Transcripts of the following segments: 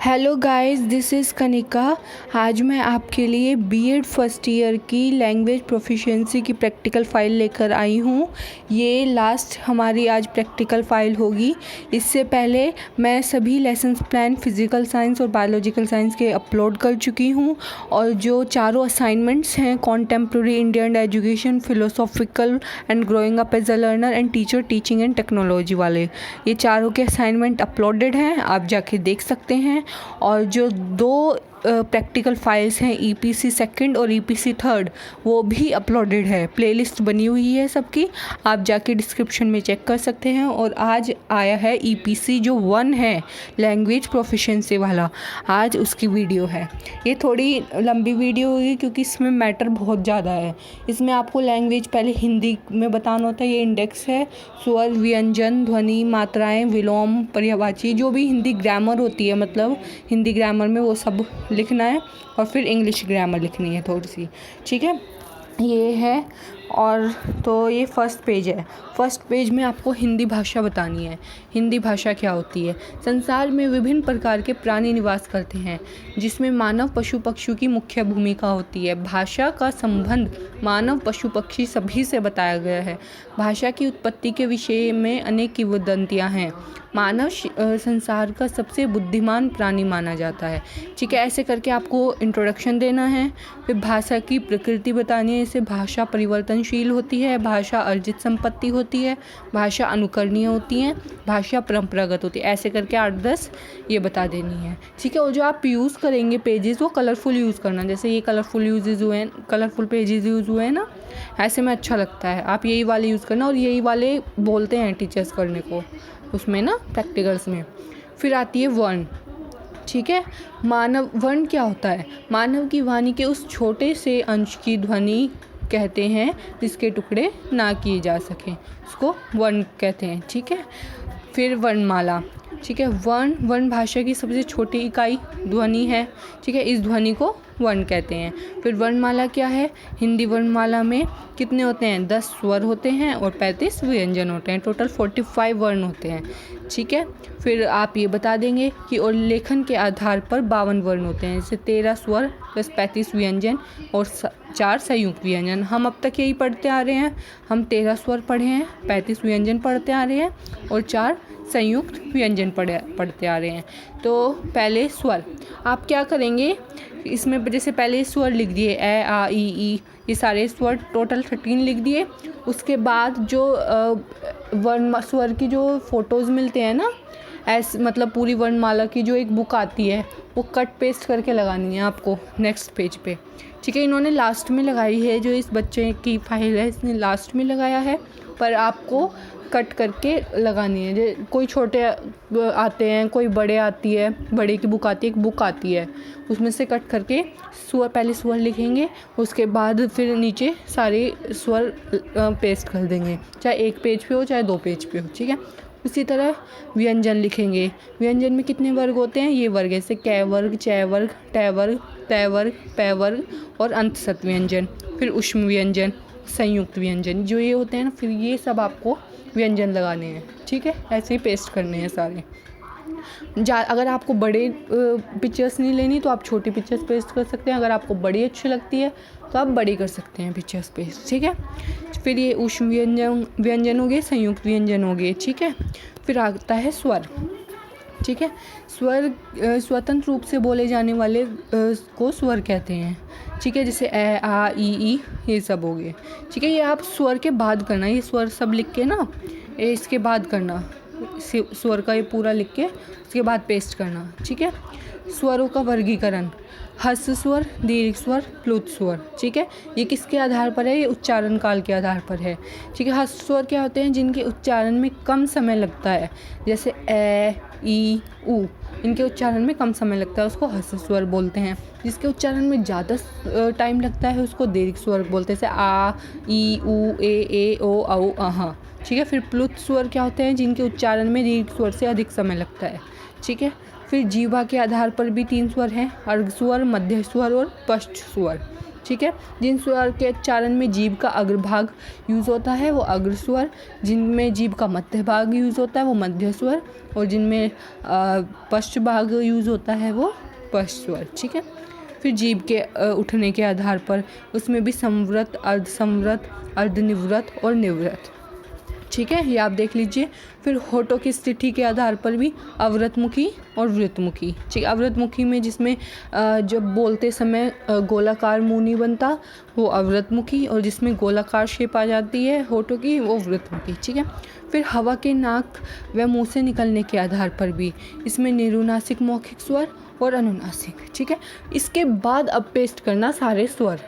Hello guys, this is Kanika. आज मैं आपके लिए बीएड फर्स्ट ईयर की लैंग्वेज प्रोफिशिएंसी की प्रैक्टिकल फ़ाइल लेकर आई हूँ। ये लास्ट हमारी आज प्रैक्टिकल फ़ाइल होगी। इससे पहले मैं सभी लेसन्स प्लान फिज़िकल साइंस और बायोलॉजिकल साइंस के अपलोड कर चुकी हूँ और जो चारों असाइनमेंट्स हैं contemporary Indian education, philosophical and growing up as a learner and teacher teaching and technology वाले, ये चारों के असाइनमेंट अपलोडेड हैं, आप जाके देख सकते हैं। और जो दो प्रैक्टिकल फाइल्स हैं ईपीसी सेकंड और ईपीसी थर्ड, वो भी अपलोडेड है। प्लेलिस्ट बनी हुई है सबकी, आप जाके डिस्क्रिप्शन में चेक कर सकते हैं। और आज आया है ईपीसी जो 1 है लैंग्वेज प्रोफिशिएंसी वाला, आज उसकी वीडियो है। ये थोड़ी लंबी वीडियो होगी क्योंकि इसमें मैटर बहुत ज़्यादा है। इसमें आपको लैंग्वेज पहले हिंदी में बताना होता है। ये इंडेक्स है, स्वर, व्यंजन, ध्वनि, मात्राएं, विलोम, पर्यायवाची, जो भी हिंदी ग्रामर होती है, मतलब हिंदी ग्रामर में वो सब लिखना है। और फिर इंग्लिश ग्रामर लिखनी है थोड़ी सी, ठीक है। ये है। और तो ये फर्स्ट पेज है। फर्स्ट पेज में आपको हिंदी भाषा बतानी है। हिंदी भाषा क्या होती है? संसार में विभिन्न प्रकार के प्राणी निवास करते हैं जिसमें मानव, पशु, पक्षियों की मुख्य भूमिका होती है। भाषा का संबंध मानव, पशु, पक्षी सभी से बताया गया है। भाषा की उत्पत्ति के विषय में अनेक किंवदंतियाँ हैं। मानव संसार का सबसे बुद्धिमान प्राणी माना जाता है, ठीक है। ऐसे करके आपको इंट्रोडक्शन देना है। फिर भाषा की प्रकृति बतानी है। इससे भाषा परिवर्तनशील होती है, भाषा अर्जित संपत्ति होती है, भाषा अनुकरणीय होती है, भाषा परंपरागत होती है। ऐसे करके 8-10 ये बता देनी है, ठीक है। और जो आप यूज़ करेंगे पेजेस, वो कलरफुल यूज़ करना। जैसे ये कलरफुल यूजेस हुए हैं, कलरफुल पेजेस यूज़ हुए हैं ना, ऐसे में अच्छा लगता है। आप यही वाले यूज़ करना और यही वाले बोलते हैं टीचर्स करने को उसमें ना, प्रैक्टिकल्स में। फिर आती है वर्ण, ठीक है। मानव वर्ण क्या होता है? मानव की वाणी के उस छोटे से अंश की ध्वनि कहते हैं जिसके टुकड़े ना किए जा सकें, उसको वर्ण कहते हैं, ठीक है। फिर वर्णमाला, ठीक है। वर्ण भाषा की सबसे छोटी इकाई ध्वनि है, ठीक है। इस ध्वनि को वर्ण कहते हैं। फिर वर्णमाला क्या है? हिंदी वर्णमाला में कितने होते हैं? 10 स्वर होते हैं और 35 व्यंजन होते हैं। टोटल 45 वर्ण होते हैं, ठीक है। फिर आप ये बता देंगे कि और लेखन के आधार पर 52 वर्ण होते हैं। जैसे 13 स्वर प्लस 35 व्यंजन और 4 संयुक्त व्यंजन। हम अब तक यही पढ़ते आ रहे हैं। हम 13 स्वर पढ़े हैं, 35 व्यंजन पढ़ते आ रहे हैं और 4 संयुक्त व्यंजन पढ़ते आ रहे हैं। तो पहले स्वर आप क्या करेंगे इसमें? जैसे पहले स्वर लिख दिए, ए, आ, ई, ये सारे स्वर टोटल 13 लिख दिए। उसके बाद जो वर्ण स्वर की जो फ़ोटोज़ मिलते हैं ना, मतलब पूरी वर्णमाला की जो एक बुक आती है, वो कट पेस्ट करके लगानी है आपको नेक्स्ट पेज पे, ठीक है। इन्होंने लास्ट में लगाई है, जो इस बच्चे की फाइल है इसने लास्ट में लगाया है, पर आपको कट करके लगानी है। कोई छोटे आते हैं, कोई बड़े आती है, बड़े की बुक आती है, एक बुक आती है, उसमें से कट करके स्वर, पहले स्वर लिखेंगे, उसके बाद फिर नीचे सारे स्वर पेस्ट कर देंगे, चाहे एक पेज पे हो चाहे 2 पेज पे हो, ठीक है। उसी तरह व्यंजन लिखेंगे। व्यंजन में कितने वर्ग होते हैं? ये वर्ग जैसे कै वर्ग, चै वर्ग, टै वर्ग, तै वर्ग, पै वर्ग और अंतसत व्यंजन। फिर ऊष्म व्यंजन, संयुक्त व्यंजन, जो ये होते हैं ना, फिर ये सब आपको व्यंजन लगाने हैं, ठीक है। ऐसे ही पेस्ट करने हैं सारे। अगर आपको बड़े पिक्चर्स नहीं लेनी तो आप छोटी पिक्चर्स पेस्ट कर सकते हैं। अगर आपको बड़ी अच्छी लगती है तो आप बड़ी कर सकते हैं पिक्चर्स पेस्ट, ठीक है। फिर ये ऊष्म व्यंजन हो गए, संयुक्त व्यंजन हो गए, ठीक है। फिर आता है स्वर, ठीक है। स्वर स्वतंत्र रूप से बोले जाने वाले को स्वर कहते हैं, ठीक है। जैसे ए, आ, ई, ये सब हो गए, ठीक है। ये आप स्वर के बाद करना, ये स्वर सब लिख के ना, इसके बाद करना, स्वर का ये पूरा लिख के उसके बाद पेस्ट करना, ठीक है। स्वरों का वर्गीकरण, ह्रस्व स्वर, दीर्घ स्वर, प्लुत स्वर, ठीक है। ये किसके आधार पर है? ये उच्चारण काल के आधार पर है, ठीक है। ह्रस्व स्वर क्या होते हैं? जिनके उच्चारण में कम समय लगता है, जैसे ए, ई, उ, इनके उच्चारण में कम समय लगता है, उसको ह्रस्व स्वर बोलते हैं। जिसके उच्चारण में ज़्यादा टाइम लगता है उसको दीर्घ स्वर बोलते हैं, जैसे आ, ई, उ, ए, ओ, औ, अह, ठीक है। फिर प्लुत स्वर क्या होते हैं? जिनके उच्चारण में दीर्घ स्वर से अधिक समय लगता है, ठीक है। फिर जीवा के आधार पर भी 3 स्वर हैं, अर्घ स्वर, मध्य स्वर और पश्च स्वर, ठीक है। जिन स्वर के उच्चारण में जीभ का अग्रभाग यूज़ होता है वो अग्र स्वर, जिनमें जीभ का मध्य भाग यूज़ होता है वो मध्य स्वर, और जिनमें पश्च भाग यूज़ होता है वो पश्च स्वर, ठीक है। फिर जीभ के उठने के आधार पर उसमें भी संवृत, अर्धसंवृत, अर्धनिवृत और निवृत, ठीक है, ये आप देख लीजिए। फिर होठों की स्थिति के आधार पर भी अवृतमुखी और वृतमुखी, ठीक है। अवृतमुखी में जिसमें जब बोलते समय गोलाकार मुंह नहीं बनता वो अवृतमुखी, और जिसमें गोलाकार शेप आ जाती है होठों की वो वृतमुखी, ठीक है। फिर हवा के नाक व मुंह से निकलने के आधार पर भी इसमें निरुनासिक मौखिक स्वर और अनुनासिक, ठीक है। इसके बाद अब पेस्ट करना सारे स्वर,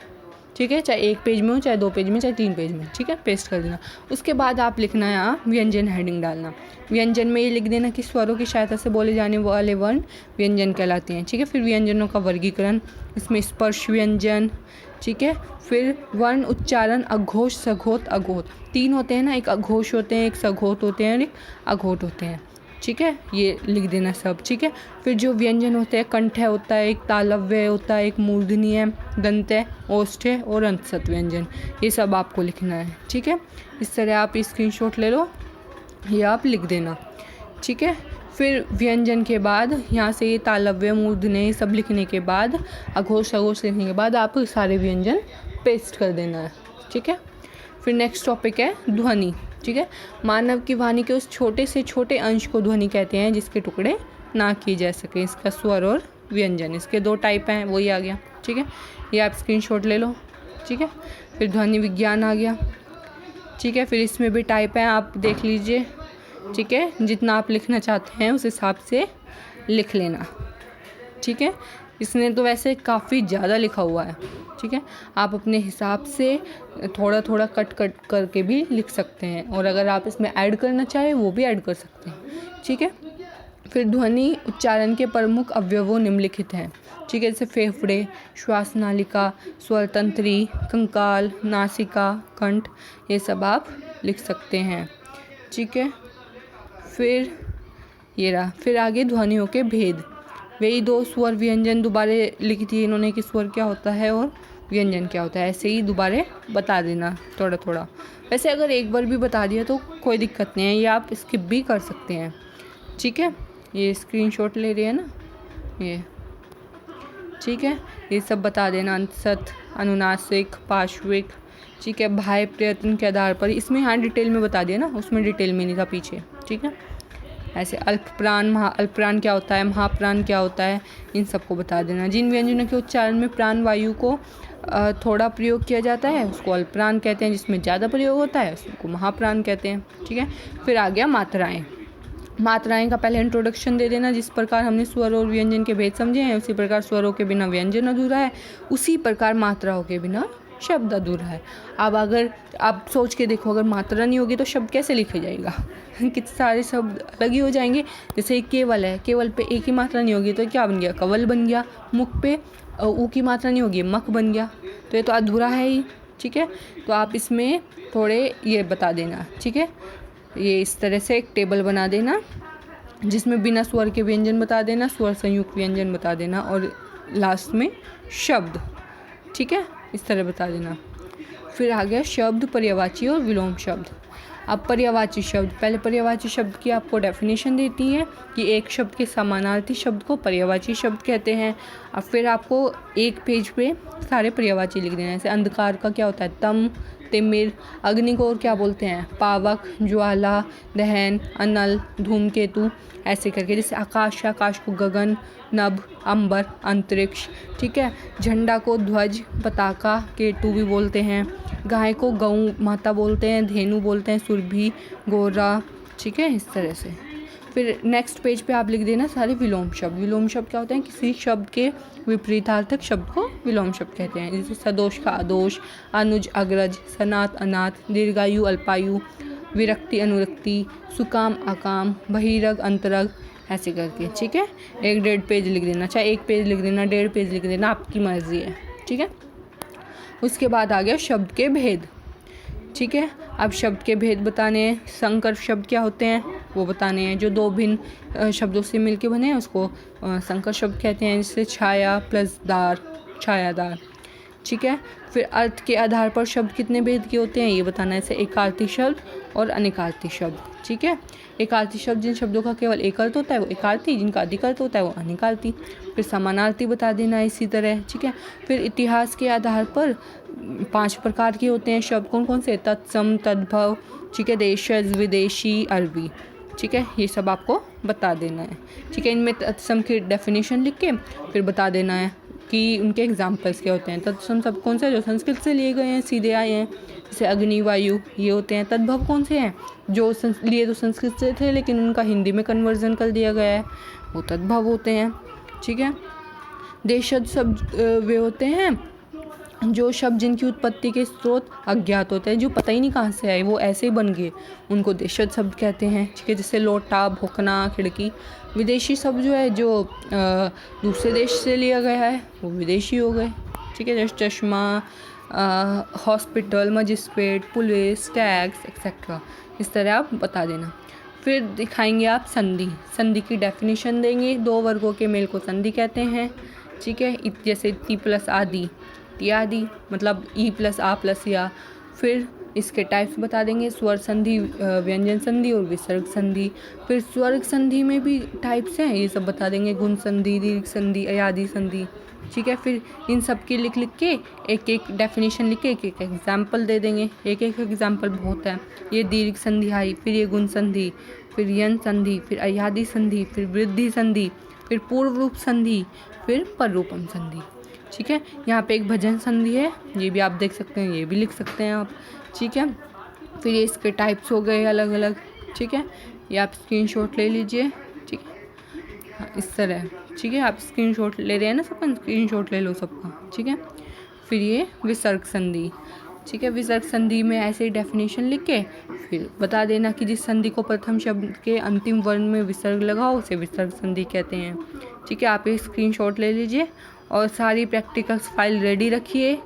ठीक है, चाहे एक पेज में हो, चाहे 2 पेज में, चाहे 3 पेज में, ठीक है, पेस्ट कर देना। उसके बाद आप लिखना है यहाँ व्यंजन हेडिंग डालना। व्यंजन में ये लिख देना कि स्वरों की सहायता से बोले जाने वाले वर्ण व्यंजन कहलाते हैं, ठीक है। फिर व्यंजनों का वर्गीकरण, इसमें स्पर्श व्यंजन, ठीक है। फिर वर्ण उच्चारण अघोष, सघोत, अघोत, 3 होते हैं ना, एक अघोष होते हैं, एक सघोत होते हैं और एक अघोट होते हैं, ठीक है, ये लिख देना सब, ठीक है। फिर जो व्यंजन होते हैं, कंठ होता है, एक तालव्य होता है, एक मूर्धनी है, दंत है, ओष्ठ है और अंतसत व्यंजन, ये सब आपको लिखना है, ठीक है। इस तरह आप स्क्रीनशॉट ले लो, ये आप लिख देना, ठीक है। फिर व्यंजन के बाद यहाँ से ये तालव्य, मूर्धन्य सब लिखने के बाद, अघोष अघोष लिखने के बाद आप सारे व्यंजन पेस्ट कर देना है, ठीक है। फिर नेक्स्ट टॉपिक है ध्वनि, ठीक है। मानव की वाणी के उस छोटे से छोटे अंश को ध्वनि कहते हैं जिसके टुकड़े ना किए जा सके, इसका स्वर और व्यंजन, इसके 2 टाइप हैं, वही आ गया, ठीक है, ये आप स्क्रीनशॉट ले लो, ठीक है। फिर ध्वनि विज्ञान आ गया, ठीक है। फिर इसमें भी टाइप हैं, आप देख लीजिए, ठीक है, जितना आप लिखना चाहते हैं उस हिसाब से लिख लेना, ठीक है। इसने तो वैसे काफ़ी ज़्यादा लिखा हुआ है, ठीक है, आप अपने हिसाब से थोड़ा थोड़ा कट करके भी लिख सकते हैं, और अगर आप इसमें ऐड करना चाहें वो भी ऐड कर सकते हैं, ठीक है। फिर ध्वनि उच्चारण के प्रमुख अवयवों निम्नलिखित हैं, ठीक है, जैसे फेफड़े, श्वास नालिका, स्वरतंत्री, कंकाल, नासिका, कंठ, ये सब आप लिख सकते हैं, ठीक है। फिर ये रहा, फिर आगे ध्वनियों के भेद, वही 2 स्वर व्यंजन दोबारा लिख दिए इन्होंने कि स्वर क्या होता है और व्यंजन क्या होता है, ऐसे ही दोबारा बता देना थोड़ा थोड़ा। वैसे अगर एक बार भी बता दिया तो कोई दिक्कत नहीं है, ये आप स्किप भी कर सकते हैं, ठीक है। ये स्क्रीनशॉट ले रहे हैं ना ये, ठीक है, ये सब बता देना, अंतसत, अनुनासिक, पार्श्विक, ठीक है, बाह्य प्रयत्न के आधार पर, इसमें यहाँ डिटेल में बता दिया ना, उसमें डिटेल में नहीं था पीछे, ठीक है। ऐसे अल्पप्राण, अल्पप्राण क्या होता है, महाप्राण क्या होता है, इन सबको बता देना। जिन व्यंजनों के उच्चारण में प्राण वायु को थोड़ा प्रयोग किया जाता है उसको अल्पप्राण कहते हैं, जिसमें ज़्यादा प्रयोग होता है उसको महाप्राण कहते हैं, ठीक है। फिर आ गया मात्राएं। मात्राएं का पहले इंट्रोडक्शन दे देना, जिस प्रकार हमने स्वर और व्यंजन के भेद समझे हैं उसी प्रकार स्वरों के बिना व्यंजन अधूरा है, उसी प्रकार मात्राओं के बिना शब्द अधूरा है। अब अगर आप सोच के देखो, अगर मात्रा नहीं होगी तो शब्द कैसे लिखा जाएगा कितने सारे शब्द अलग ही हो जाएंगे। जैसे केवल है, केवल पे एक ही मात्रा नहीं होगी तो क्या बन गया, कवल बन गया। मुख पे ऊ की मात्रा नहीं होगी, मक बन गया, तो ये तो अधूरा है ही, ठीक है। तो आप इसमें थोड़े ये बता देना, ठीक है, ये इस तरह से एक टेबल बना देना जिसमें बिना स्वर के व्यंजन बता देना, स्वर संयुक्त व्यंजन बता देना, और लास्ट में शब्द, ठीक है, इस तरह बता देना। फिर आ गया शब्द, पर्यायवाची और विलोम शब्द। अब पर्यायवाची शब्द, पहले पर्यायवाची शब्द की आपको डेफिनेशन देती है कि एक शब्द के समानार्थी शब्द को पर्यायवाची शब्द कहते हैं। अब फिर आपको एक पेज पे सारे पर्यायवाची लिख देना है। जैसे अंधकार का क्या होता है, तम, तिमिर। अग्नि को और क्या बोलते हैं, पावक, ज्वाला, दहन, अनल, धूमकेतु, ऐसे करके। जैसे आकाश, आकाश को गगन, नभ, अंबर, अंतरिक्ष, ठीक है। झंडा को ध्वज, पताका, केतु भी बोलते हैं। गाय को गऊ माता बोलते हैं, धेनु बोलते हैं, सुरभि, गोरा, ठीक है, इस तरह से। फिर नेक्स्ट पेज पे आप लिख देना सारे विलोम शब्द। विलोम शब्द क्या होते हैं, किसी शब्द के विपरीतार्थक शब्द को विलोम शब्द कहते हैं। जैसे सदोष का अदोष, अनुज अग्रज, सनात अनाथ, दीर्घायु अल्पायु, विरक्ति अनुरक्ति, सुकाम अकाम, बहिरग अंतरग, ऐसे करके, ठीक है। 1-1.5 पेज लिख देना, चाहे 1 पेज लिख देना, 1.5 पेज लिख देना, आपकी मर्जी है, ठीक है। उसके बाद आ गया शब्द के भेद, ठीक है। अब शब्द के भेद बताने हैं। संकर शब्द क्या होते हैं वो बताने हैं। जो 2 भिन्न शब्दों से मिलके बने हैं उसको संकर शब्द कहते हैं। जैसे छाया प्लस दार, छायादार, ठीक है। फिर अर्थ के आधार पर शब्द कितने भेद के होते हैं ये बताना है, जैसे एकार्थी शब्द और अनेकार्थी शब्द। ठीक है, एकार्थी शब्द जिन शब्दों का केवल एक अर्थ होता है वो एकार्थी, जिनका अधिक अर्थ होता है वो अनेकार्थी। फिर समानार्थी बता देना है इसी तरह। ठीक है, फिर इतिहास के आधार पर 5 प्रकार के होते हैं शब्द, कौन कौन से? तत्सम, तद्भव, ठीक है, देशज, विदेशी, अरबी। ठीक है, ये सब आपको बता देना है। ठीक है, इनमें तत्सम की डेफिनेशन लिख के फिर बता देना है कि उनके एग्जाम्पल्स क्या होते हैं। तत्सम सब कौन से जो संस्कृत से लिए गए हैं, सीधे आए हैं, जैसे अग्नि, वायु, ये होते हैं। तद्भव कौन से हैं? जो लिए तो संस्कृत से थे लेकिन उनका हिंदी में कन्वर्जन कर दिया गया है, वो तद्भव होते हैं। ठीक है, देशज शब्द वे होते हैं जो शब्द जिनकी उत्पत्ति के स्रोत अज्ञात होते हैं, जो पता ही नहीं कहाँ से आए, वो ऐसे ही बन गए, उनको देशज शब्द कहते हैं। ठीक है, जैसे लोटा, भोकना, खिड़की। विदेशी शब्द जो है जो दूसरे देश से लिया गया है वो विदेशी हो गए। ठीक है, जैसे चश्मा, hospital, magistrate, police, tax etcetera, इस तरह आप बता देना। फिर दिखाएंगे आप संधि। संधि की डेफिनेशन देंगे। 2 वर्गों के मेल को संधि कहते हैं। ठीक है, जैसे ती प्लस आदि, इत्यादि, मतलब ई प्लस आ प्लस या। फिर इसके टाइप्स बता देंगे, स्वर संधि, व्यंजन संधि और विसर्ग संधि। फिर स्वर्ग संधि में भी टाइप्स हैं, ये सब बता देंगे, गुण संधि, दीर्घ संधि, अयादि संधि। ठीक है, फिर इन सब की लिख के एक एक डेफिनेशन लिख के एक एक एग्जाम्पल दे देंगे। एक एक एग्जाम्पल बहुत है। ये दीर्घ संधि आई, फिर ये गुण संधि, फिर यन संधि, फिर अयादि संधि, फिर वृद्धि संधि, फिर पूर्व रूप संधि, फिर पररूपम संधि। ठीक है, यहाँ पे एक भजन संधि है, ये भी आप देख सकते हैं, ये भी लिख सकते हैं आप। ठीक है, फिर ये इसके टाइप्स हो गए अलग अलग। ठीक है, ये आप स्क्रीनशॉट ले लीजिए। ठीक है, हाँ, इस तरह। ठीक है, आप स्क्रीनशॉट ले रहे हैं ना, सबका स्क्रीनशॉट ले लो सबका। ठीक है, फिर ये विसर्ग संधि। ठीक है, विसर्ग संधि में ऐसे ही डेफिनेशन लिख के फिर बता देना कि जिस संधि को प्रथम शब्द के अंतिम वर्ण में विसर्ग लगाओ उसे विसर्ग संधि कहते हैं। ठीक है, आप ये स्क्रीनशॉट ले लीजिए और सारी प्रैक्टिकल्स फाइल रेडी रखिए।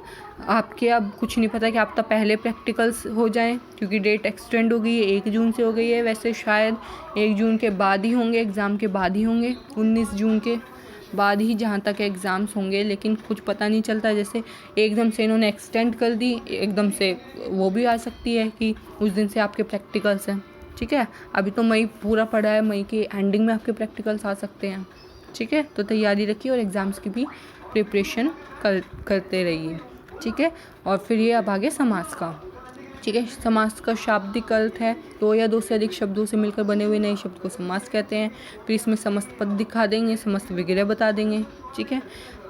आपके अब कुछ नहीं पता कि आप तब पहले प्रैक्टिकल्स हो जाएं, क्योंकि डेट एक्सटेंड हो गई है, 1 जून से हो गई है। वैसे शायद 1 जून के बाद ही होंगे, एग्ज़ाम के बाद ही होंगे, 19 जून के बाद ही जहाँ तक एग्ज़ाम्स होंगे, लेकिन कुछ पता नहीं चलता। जैसे एकदम से इन्होंने एक्सटेंड कर दी, एकदम से वो भी आ सकती है कि उस दिन से आपके प्रैक्टिकल्स हैं। ठीक है, अभी तो मई पूरा पड़ा है, मई के एंडिंग में आपके प्रैक्टिकल्स आ सकते हैं। ठीक है, तो तैयारी रखिए और एग्ज़ाम्स की भी प्रिपरेशन करते रहिए। ठीक है, और फिर ये अब आगे समास का। ठीक है, समास का शाब्दिक अर्थ है 2 या 2 से अधिक शब्दों से मिलकर बने हुए नए शब्द को समास कहते हैं। फिर इसमें समस्त पद दिखा देंगे, समस्त वगैरह बता देंगे। ठीक है,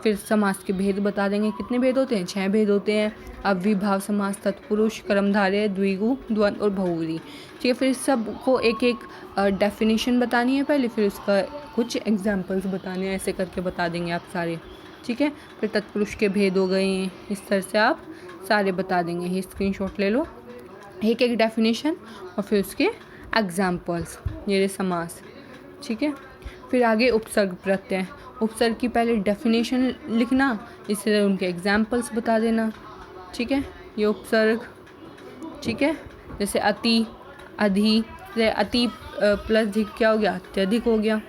फिर समास के भेद बता देंगे। कितने भेद होते हैं? 6 भेद होते हैं। अव्ययीभाव समास, तत्पुरुष, कर्मधारय, द्विगु, द्वंद्व और बहुव्रीहि। ठीक है, फिर सबको एक एक डेफिनेशन बतानी है पहले, फिर उसका कुछ एग्जाम्पल्स बताने हैं, ऐसे करके बता देंगे आप सारे। ठीक है, फिर तत्पुरुष के भेद हो गए, इस तरह से आप सारे बता देंगे। ये स्क्रीनशॉट ले लो, एक एक डेफिनेशन और फिर उसके एग्जाम्पल्स, ये समास। ठीक है, फिर आगे उपसर्ग प्रत्यय। उपसर्ग की पहले डेफिनेशन लिखना, इस तरह उनके एग्जाम्पल्स बता देना। ठीक है, ये उपसर्ग। ठीक है, जैसे अति, अधि, जैसे अति प्लस अधिक क्या हो गया? अत्यधिक हो गया।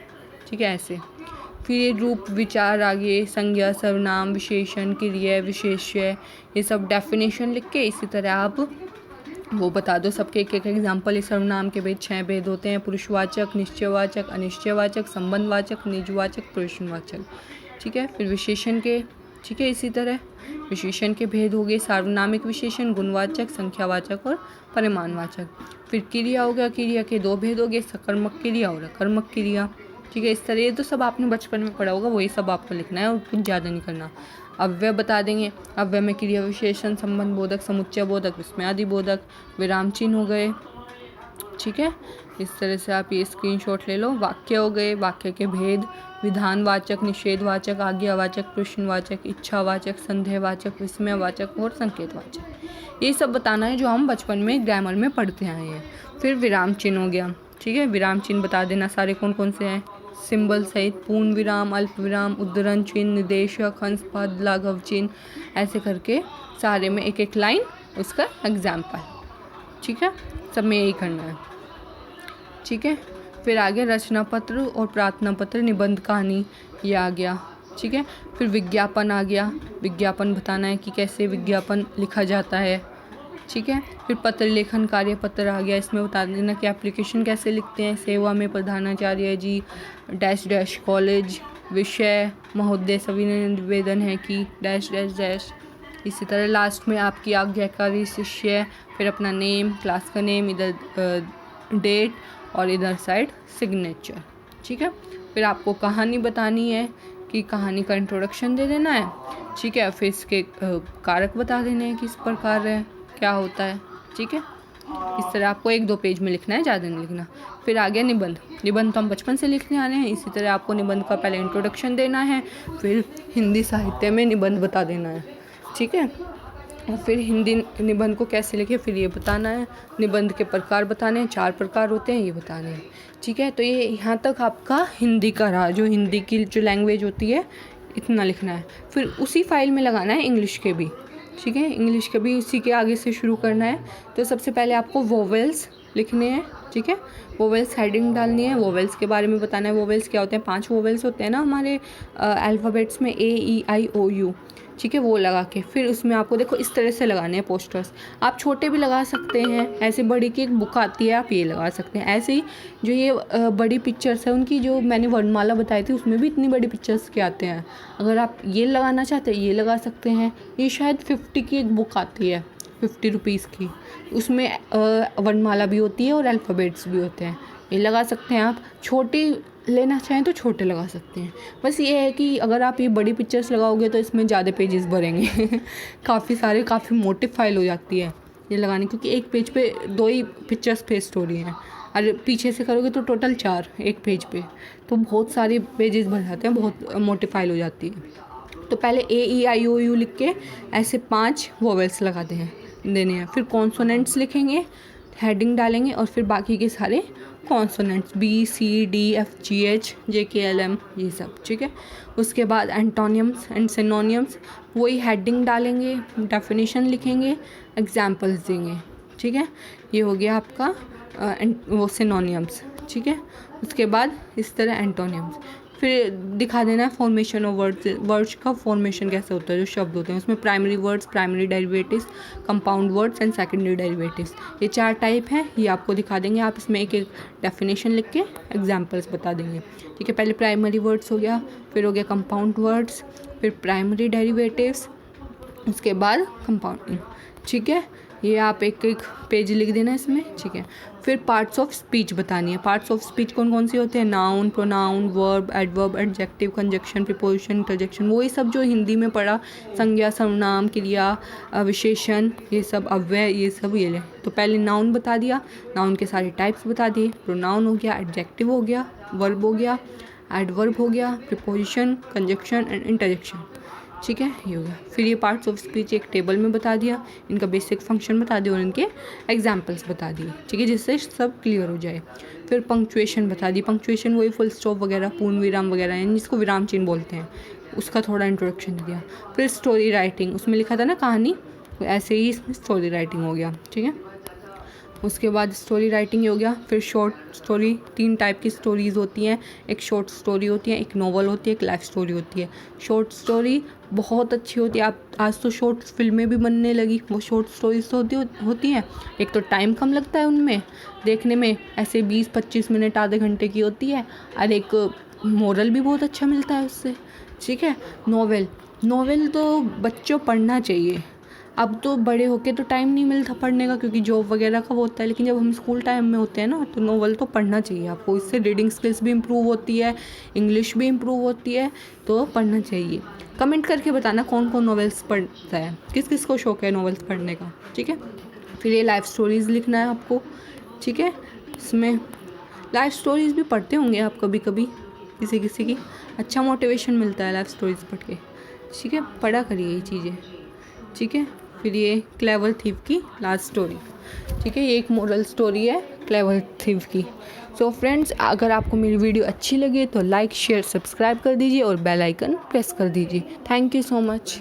ठीक है, ऐसे। फिर ये रूप, विचार, आगे संज्ञा, सर्वनाम, विशेषण, क्रिया, विशेष्य, ये सब डेफिनेशन लिख के इसी तरह आप वो बता दो। सबके एक एक एग्जाम्पल। इस सर्वनाम के भेद 6 भेद होते हैं, पुरुषवाचक, निश्चयवाचक, अनिश्चयवाचक, संबंधवाचक, निजवाचक, प्रश्नवाचक। ठीक है, फिर विशेषण के, ठीक है, इसी तरह विशेषण के भेद हो गए, सार्वनामिक विशेषण, गुणवाचक, संख्यावाचक और परिमाणवाचक। फिर क्रिया हो गया, क्रिया के 2 भेद हो गए, सकर्मक क्रिया और अकर्मक क्रिया। ठीक है, इस तरह ये तो सब आपने बचपन में पढ़ा होगा, वही सब आपको लिखना है और कुछ ज़्यादा नहीं करना। अव्यय बता देंगे, अव्यय में क्रिया विशेषण, संबंध बोधक, समुच्चय बोधक, विस्मयादि बोधक, विराम चिन्ह हो गए। ठीक है, इस तरह से आप ये स्क्रीनशॉट ले लो। वाक्य हो गए, वाक्य के भेद, विधानवाचक, निषेधवाचक, आज्ञावाचक, प्रश्नवाचक, इच्छावाचक, संदेहवाचक, विस्मयवाचक और संकेतवाचक। ये सब बताना है जो हम बचपन में ग्रामर में पढ़ते आए हैं। फिर विराम चिन्ह हो गया। ठीक है, विराम चिन्ह बता देना सारे कौन कौन से हैं, सिंबल सहित, पूर्ण विराम, अल्प विराम, उद्धरण चिन्ह, निर्देशक, हंस पद, लाघव चिन्ह, ऐसे करके सारे में एक एक लाइन उसका एग्जाम्पल। ठीक है, सब में यही करना है। ठीक है, फिर आगे रचना पत्र और प्रार्थना पत्र, निबंध, कहानी, ये आ गया। ठीक है। फिर विज्ञापन आ गया, विज्ञापन बताना है कि कैसे विज्ञापन लिखा जाता है, ठीक है। फिर पत्र लेखन कार्य पत्र आ गया, इसमें बता देना कि एप्लीकेशन कैसे लिखते हैं। सेवा में प्रधानाचार्य जी डैश डैश कॉलेज, विषय महोदय सभी निवेदन है कि डैश डैश डैश। इसी तरह लास्ट में आपकी आज्ञाकारी शिष्य, फिर अपना नेम, क्लास का नेम, इधर डेट और इधर साइड सिग्नेचर, ठीक है। फिर आपको कहानी बतानी है कि कहानी का इंट्रोडक्शन दे देना है, ठीक है। फिर इसके कारक बता देने हैं कि इस प्रकार है क्या होता है, ठीक है। इस तरह आपको 1-2 पेज में लिखना है, ज़्यादा नहीं लिखना। फिर आ गया निबंध। निबंध तो हम बचपन से लिखने आ रहे हैं, इसी तरह आपको निबंध का पहले इंट्रोडक्शन देना है, फिर हिंदी साहित्य में निबंध बता देना है, ठीक है। और फिर हिंदी निबंध को कैसे लिखे फिर ये बताना है। निबंध के प्रकार बताने हैं, 4 प्रकार होते हैं, ये बताने हैं, ठीक है। तो ये यहाँ तक आपका हिंदी का रहा, जो हिंदी की जो लैंग्वेज होती है इतना लिखना है। फिर उसी फाइल में लगाना है इंग्लिश के भी, ठीक है। इंग्लिश के भी उसी के आगे से शुरू करना है। तो सबसे पहले आपको वोवेल्स लिखने हैं, ठीक है। वोवेल्स हेडिंग डालनी है, वोवेल्स के बारे में बताना है। वोवेल्स क्या होते हैं, 5 वोवेल्स होते हैं ना हमारे अल्फ़ाबेट्स में, AEIOU, ठीक है, वो लगा के फिर उसमें आपको देखो इस तरह से लगाने हैं पोस्टर्स। आप छोटे भी लगा सकते हैं, ऐसे बड़ी की एक बुक आती है आप ये लगा सकते हैं। ऐसे ही जो ये बड़ी पिक्चर्स है उनकी जो मैंने वर्णमाला बताई थी उसमें भी इतनी बड़ी पिक्चर्स के आते हैं। अगर आप ये लगाना चाहते हैं ये लगा सकते हैं। ये शायद 50 की एक बुक आती है, 50 रुपीज़ की, उसमें वर्णमाला भी होती है और अल्फ़ाबेट्स भी होते हैं, ये लगा सकते हैं। आप छोटी लेना चाहें तो छोटे लगा सकते हैं। बस ये है कि अगर आप ये बड़ी पिक्चर्स लगाओगे तो इसमें ज़्यादा पेजेस भरेंगे काफ़ी मोटी फाइल हो जाती है ये लगाने, क्योंकि एक पेज पे 2 ही पिक्चर्स पेस्ट हो रही हैं। और पीछे से करोगे तो टोटल 4 एक पेज पे, तो बहुत सारे पेजेस भर जाते हैं, बहुत मोटी फाइल हो जाती है। तो पहले AEIOU लिख के ऐसे 5 वोवेल्स लगा देने हैं। फिर कॉन्सोनेंट्स लिखेंगे, हेडिंग डालेंगे और फिर बाकी के सारे कॉन्सोनेंट्स BCDFGH JKLM ये सब, ठीक है। उसके बाद एंटोनियम्स एंड सिनोनियम्स, वही हेडिंग डालेंगे, डेफिनेशन लिखेंगे, एग्जाम्पल्स देंगे, ठीक है। ये हो गया आपका वो सिनोनियम्स, ठीक है। उसके बाद इस तरह एंटोनियम्स, फिर दिखा देना है फॉर्मेशन ऑफ वर्ड्स का फॉर्मेशन कैसे होता है, जो शब्द होते हैं उसमें primary words, primary derivatives, compound words and secondary derivatives, ये 4 टाइप हैं, ये आपको दिखा देंगे। आप इसमें एक एक डेफिनेशन लिख के एग्जांपल्स बता देंगे, ठीक है। पहले प्राइमरी वर्ड्स हो गया, फिर हो गया कंपाउंड वर्ड्स, फिर प्राइमरी डेरिवेटिव्स, उसके बाद कंपाउंडिंग, ठीक है। ये आप एक एक पेज लिख देना इसमें, ठीक है। फिर पार्ट्स ऑफ स्पीच बतानी है। पार्ट्स ऑफ स्पीच कौन कौन सी होते हैं, noun, pronoun, verb, adverb, adjective, conjunction, preposition, interjection, वही सब जो हिंदी में पढ़ा, संज्ञा, सर्वनाम, क्रिया, विशेषण, ये सब, अव्यय, ये सब ये ले। तो पहले नाउन बता दिया, नाउन के सारे टाइप्स बता दिए, प्रोनाउन हो गया, एडजेक्टिव हो गया, वर्ब हो गया, एडवर्ब हो गया, प्रीपोजिशन, कंजक्शन एंड इंटरजेक्शन, ठीक है, ये हो गया। फिर ये पार्ट्स ऑफ स्पीच एक टेबल में बता दिया, इनका बेसिक फंक्शन बता दिया और इनके एग्जांपल्स बता दिए, ठीक है, जिससे सब क्लियर हो जाए। फिर पंक्चुएशन बता दी। पंक्चुएशन वही फुल स्टॉप वगैरह, पूर्ण विराम वगैरह, यानी जिसको विराम चिन्ह बोलते हैं, उसका थोड़ा इंट्रोडक्शन दिया। फिर स्टोरी राइटिंग, उसमें लिखा था ना कहानी, ऐसे ही इसमें स्टोरी राइटिंग हो गया, ठीक है। उसके बाद स्टोरी राइटिंग हो गया। फिर शॉर्ट स्टोरी, 3 टाइप की स्टोरीज़ होती हैं, एक शॉर्ट स्टोरी होती है, एक नॉवल होती है, एक लाइफ स्टोरी होती है। शॉर्ट स्टोरी बहुत अच्छी होती है, आप आज तो शॉर्ट फिल्में भी बनने लगी, वो शॉर्ट स्टोरीज तो होती हैं। एक तो टाइम कम लगता है उनमें देखने में, ऐसे 20-25 मिनट आधे घंटे की होती है, और एक मोरल भी बहुत अच्छा मिलता है उससे, ठीक है। नॉवेल तो बच्चों पढ़ना चाहिए। अब तो बड़े होके तो टाइम नहीं मिलता पढ़ने का, क्योंकि जॉब वगैरह का होता है, लेकिन जब हम स्कूल टाइम में होते हैं ना, तो नॉवल तो पढ़ना चाहिए आपको। इससे रीडिंग स्किल्स भी इम्प्रूव होती है, इंग्लिश भी इम्प्रूव होती है, तो पढ़ना चाहिए। कमेंट करके बताना कौन कौन नॉवेल्स पढ़ता है, किस किस को शौक है नॉवेल्स पढ़ने का, ठीक है। फिर ये लाइफ स्टोरीज़ लिखना है आपको, ठीक है। इसमें लाइफ स्टोरीज़ भी पढ़ते होंगे आप कभी कभी, किसी की अच्छा मोटिवेशन मिलता है लाइफ स्टोरीज़ पढ़ के, ठीक है। पढ़ा करिए ये चीज़ें, ठीक है। फिर ये क्लेवर थीव की लास्ट स्टोरी, ठीक है, ये एक मोरल स्टोरी है क्लेवर थीव की। सो फ्रेंड्स, अगर आपको मेरी वीडियो अच्छी लगे तो लाइक, शेयर, सब्सक्राइब कर दीजिए और बेल आइकन प्रेस कर दीजिए। Thank you so much.